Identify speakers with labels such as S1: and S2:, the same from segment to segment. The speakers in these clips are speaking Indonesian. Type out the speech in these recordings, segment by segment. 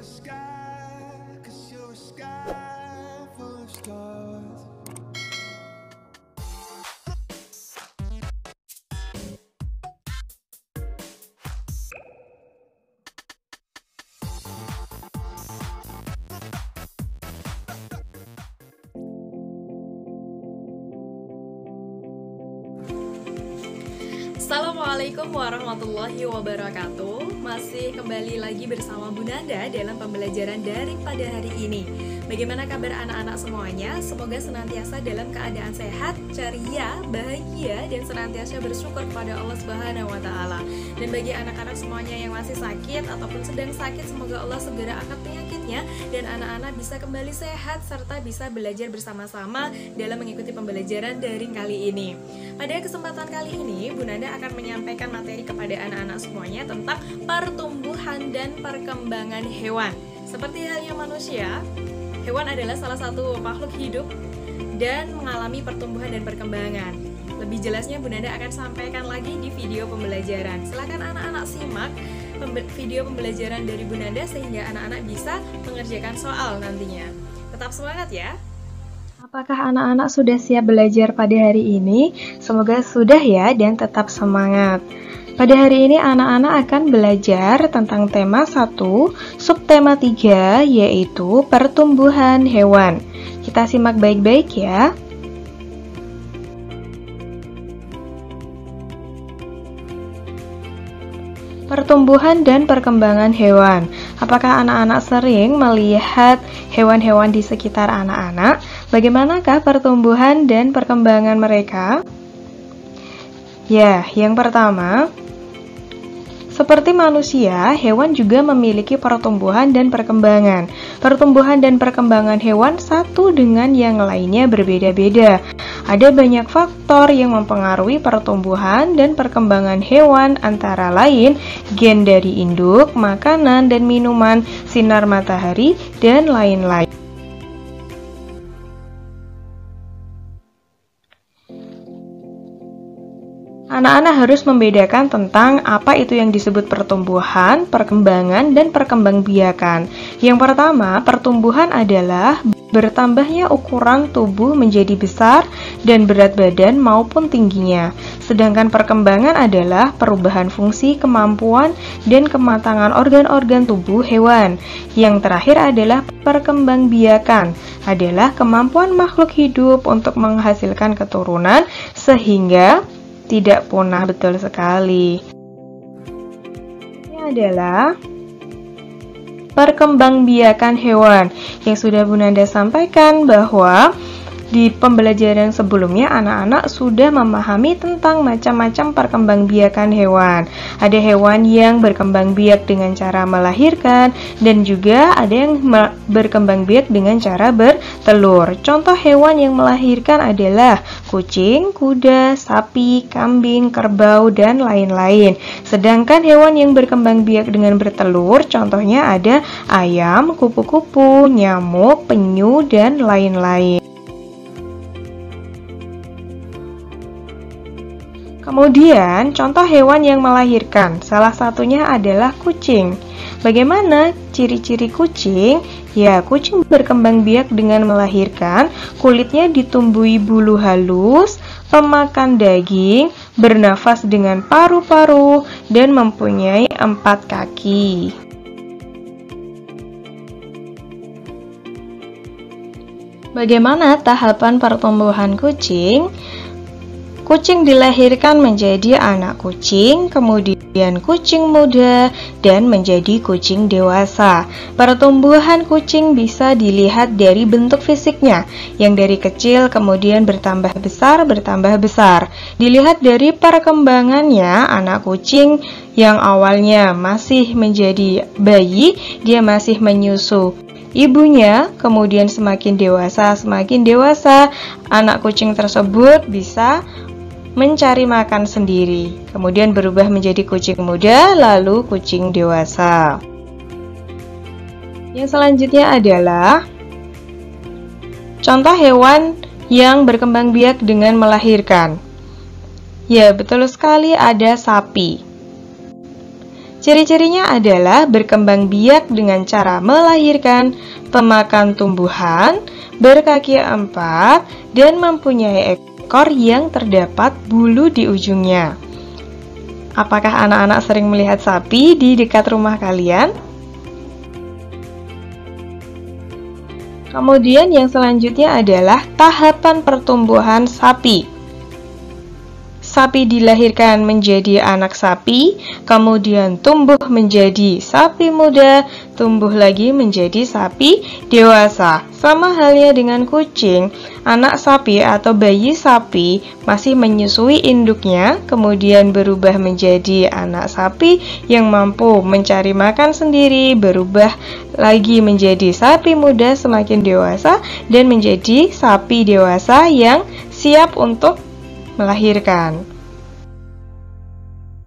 S1: a sky, 'cause you're a sky full of stars.
S2: Assalamualaikum warahmatullahi wabarakatuh. Masih kembali lagi bersama Bu Nanda dalam pembelajaran daring pada hari ini. Bagaimana kabar anak-anak semuanya? Semoga senantiasa dalam keadaan sehat, ceria, bahagia, dan senantiasa bersyukur kepada Allah Subhanahu wa Ta'ala. Dan bagi anak-anak semuanya yang masih sakit ataupun sedang sakit, semoga Allah segera angkat penyakitnya dan anak-anak bisa kembali sehat serta bisa belajar bersama-sama dalam mengikuti pembelajaran daring kali ini. Pada kesempatan kali ini, Bu Nanda akan menyampaikan materi kepada anak-anak semuanya tentang pertumbuhan dan perkembangan hewan. Seperti halnya manusia, hewan adalah salah satu makhluk hidup dan mengalami pertumbuhan dan perkembangan. Lebih jelasnya Bu Nanda akan sampaikan lagi di video pembelajaran. Silakan anak-anak simak video pembelajaran dari Bu Nanda sehingga anak-anak bisa mengerjakan soal nantinya. Tetap semangat ya!
S3: Apakah anak-anak sudah siap belajar pada hari ini? Semoga sudah ya dan tetap semangat. Pada hari ini anak-anak akan belajar tentang tema 1, subtema 3, yaitu pertumbuhan hewan. Kita simak baik-baik ya. Pertumbuhan dan perkembangan hewan. Apakah anak-anak sering melihat hewan-hewan di sekitar anak-anak? Bagaimanakah pertumbuhan dan perkembangan mereka? Ya, yang pertama, seperti manusia, hewan juga memiliki pertumbuhan dan perkembangan. Pertumbuhan dan perkembangan hewan satu dengan yang lainnya berbeda-beda. Ada banyak faktor yang mempengaruhi pertumbuhan dan perkembangan hewan, antara lain gen dari induk, makanan dan minuman, sinar matahari, dan lain-lain. Anak-anak harus membedakan tentang apa itu yang disebut pertumbuhan, perkembangan, dan perkembangbiakan. Yang pertama, pertumbuhan adalah bertambahnya ukuran tubuh menjadi besar dan berat badan maupun tingginya. Sedangkan perkembangan adalah perubahan fungsi, kemampuan, dan kematangan organ-organ tubuh hewan. Yang terakhir adalah perkembangbiakan, adalah kemampuan makhluk hidup untuk menghasilkan keturunan sehingga tidak punah. Betul sekali. Ini adalah perkembangbiakan hewan yang sudah Bu Nanda sampaikan bahwa di pembelajaran sebelumnya anak-anak sudah memahami tentang macam-macam perkembangbiakan hewan. Ada hewan yang berkembang biak dengan cara melahirkan dan juga ada yang berkembang biak dengan cara bertelur. Contoh hewan yang melahirkan adalah kucing, kuda, sapi, kambing, kerbau, dan lain-lain. Sedangkan hewan yang berkembang biak dengan bertelur, contohnya ada ayam, kupu-kupu, nyamuk, penyu, dan lain-lain. Kemudian, contoh hewan yang melahirkan, salah satunya adalah kucing. Bagaimana ciri-ciri kucing? Ya, kucing berkembang biak dengan melahirkan, kulitnya ditumbuhi bulu halus, pemakan daging, bernafas dengan paru-paru, dan mempunyai 4 kaki. Bagaimana tahapan pertumbuhan kucing? Kucing dilahirkan menjadi anak kucing, kemudian kucing muda, dan menjadi kucing dewasa. Pertumbuhan kucing bisa dilihat dari bentuk fisiknya, yang dari kecil kemudian bertambah besar. Dilihat dari perkembangannya, anak kucing yang awalnya masih menjadi bayi, dia masih menyusu ibunya, kemudian semakin dewasa, anak kucing tersebut bisa mencari makan sendiri, kemudian berubah menjadi kucing muda, lalu kucing dewasa. Yang selanjutnya adalah contoh hewan yang berkembang biak dengan melahirkan. Ya, betul sekali, ada sapi. Ciri-cirinya adalah berkembang biak dengan cara melahirkan, pemakan tumbuhan, berkaki 4, dan mempunyai ekor yang terdapat bulu di ujungnya. Apakah anak-anak sering melihat sapi di dekat rumah kalian? Kemudian yang selanjutnya adalah tahapan pertumbuhan sapi. Sapi dilahirkan menjadi anak sapi, kemudian tumbuh menjadi sapi muda, tumbuh lagi menjadi sapi dewasa. Sama halnya dengan kucing, anak sapi atau bayi sapi masih menyusui induknya, kemudian berubah menjadi anak sapi yang mampu mencari makan sendiri, berubah lagi menjadi sapi muda semakin dewasa, dan menjadi sapi dewasa yang siap untuk melahirkan.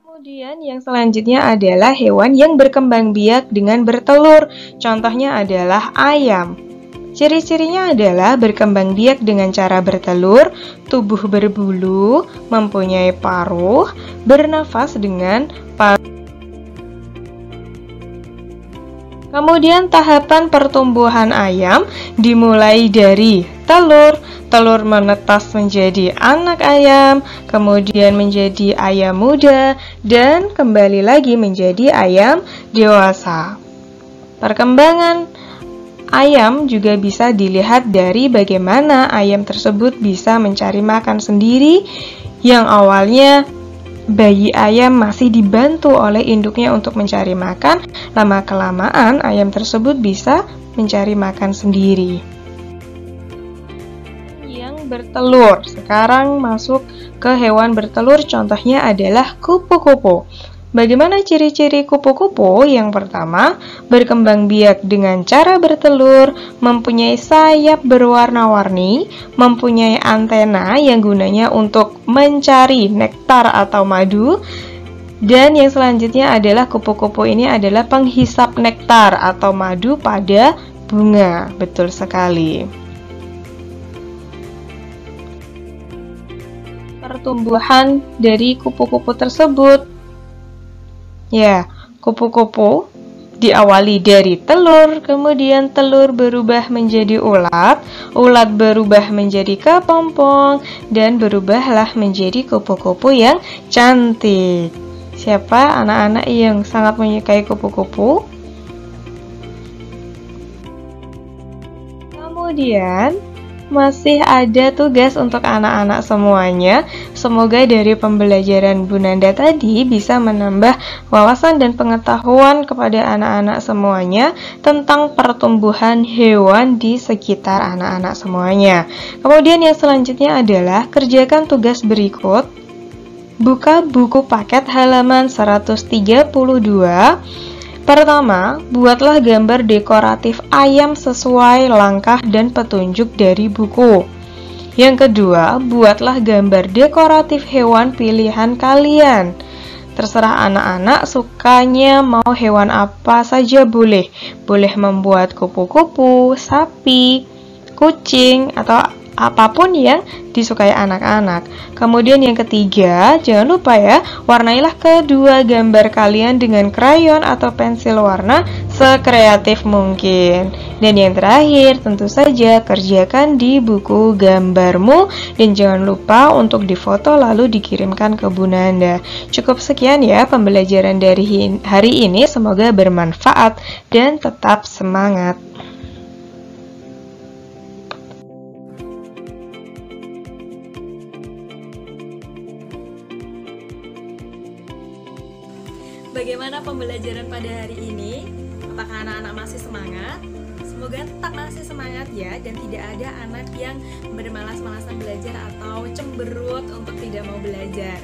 S3: Kemudian yang selanjutnya adalah hewan yang berkembang biak dengan bertelur. Contohnya adalah ayam. Ciri-cirinya adalah berkembang biak dengan cara bertelur, tubuh berbulu, mempunyai paruh, bernafas dengan paruh. Kemudian tahapan pertumbuhan ayam dimulai dari telur menetas menjadi anak ayam, kemudian menjadi ayam muda, dan kembali lagi menjadi ayam dewasa. Perkembangan ayam juga bisa dilihat dari bagaimana ayam tersebut bisa mencari makan sendiri, yang awalnya bayi ayam masih dibantu oleh induknya untuk mencari makan, lama-kelamaan ayam tersebut bisa mencari makan sendiri. Yang bertelur, sekarang masuk ke hewan bertelur, contohnya adalah kupu-kupu. Bagaimana ciri-ciri kupu-kupu? Yang pertama, berkembang biak dengan cara bertelur, mempunyai sayap berwarna-warni, mempunyai antena yang gunanya untuk mencari nektar atau madu, dan yang selanjutnya adalah kupu-kupu ini adalah penghisap nektar atau madu pada bunga. Betul sekali. Pertumbuhan dari kupu-kupu tersebut. Ya, kupu-kupu diawali dari telur, kemudian telur berubah menjadi ulat, ulat berubah menjadi kepompong, dan berubahlah menjadi kupu-kupu yang cantik. Siapa anak-anak yang sangat menyukai kupu-kupu? Kemudian masih ada tugas untuk anak-anak semuanya. Semoga dari pembelajaran Bu Nanda tadi bisa menambah wawasan dan pengetahuan kepada anak-anak semuanya tentang pertumbuhan hewan di sekitar anak-anak semuanya. Kemudian yang selanjutnya adalah kerjakan tugas berikut. Buka buku paket halaman 132. Pertama, buatlah gambar dekoratif ayam sesuai langkah dan petunjuk dari buku. Yang kedua, buatlah gambar dekoratif hewan pilihan kalian. Terserah anak-anak sukanya mau hewan apa saja boleh. Boleh membuat kupu-kupu, sapi, kucing, atau apapun yang disukai anak-anak. Kemudian yang ketiga, jangan lupa ya, warnailah kedua gambar kalian dengan krayon atau pensil warna sekreatif mungkin. Dan yang terakhir, tentu saja kerjakan di buku gambarmu, dan jangan lupa untuk difoto lalu dikirimkan ke Bu Nanda. Cukup sekian ya pembelajaran dari hari ini, semoga bermanfaat dan tetap semangat.
S2: Bagaimana pembelajaran pada hari ini? Apakah anak-anak masih semangat? Semoga tetap masih semangat ya, dan tidak ada anak yang bermalas-malasan belajar atau cemberut untuk tidak mau belajar.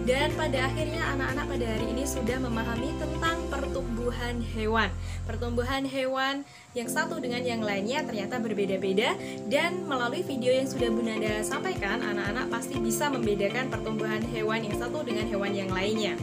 S2: Dan pada akhirnya anak-anak pada hari ini sudah memahami tentang pertumbuhan hewan. Pertumbuhan hewan yang satu dengan yang lainnya ternyata berbeda-beda, dan melalui video yang sudah Bu Nanda sampaikan, anak-anak pasti bisa membedakan pertumbuhan hewan yang satu dengan hewan yang lainnya.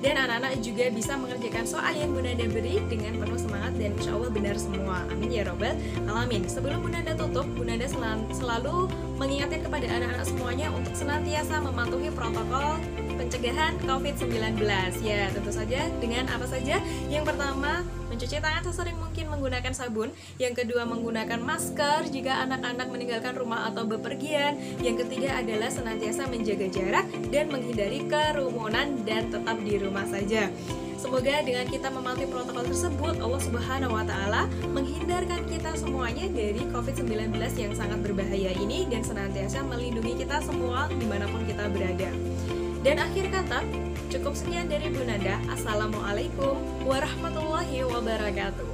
S2: Dan anak-anak juga bisa mengerjakan soal yang Bu Nanda beri dengan penuh semangat, dan insya Allah benar semua. Amin ya robbal alamin. Sebelum Bu Nanda tutup, Bu Nanda selalu mengingatkan kepada anak-anak semuanya untuk senantiasa mematuhi protokol pencegahan COVID-19. Ya, tentu saja dengan apa saja? Yang pertama, mencuci tangan sesering mungkin menggunakan sabun. Yang kedua, menggunakan masker jika anak-anak meninggalkan rumah atau bepergian. Yang ketiga adalah senantiasa menjaga jarak dan menghindari kerumunan dan tetap di rumah saja. Semoga dengan kita mematuhi protokol tersebut, Allah Subhanahu wa Ta'ala menghindarkan kita semuanya dari COVID-19 yang sangat berbahaya ini dan senantiasa melindungi kita semua dimanapun kita berada. Dan akhir kata, cukup sekian dari Bu Nanda. Assalamualaikum warahmatullahi wabarakatuh.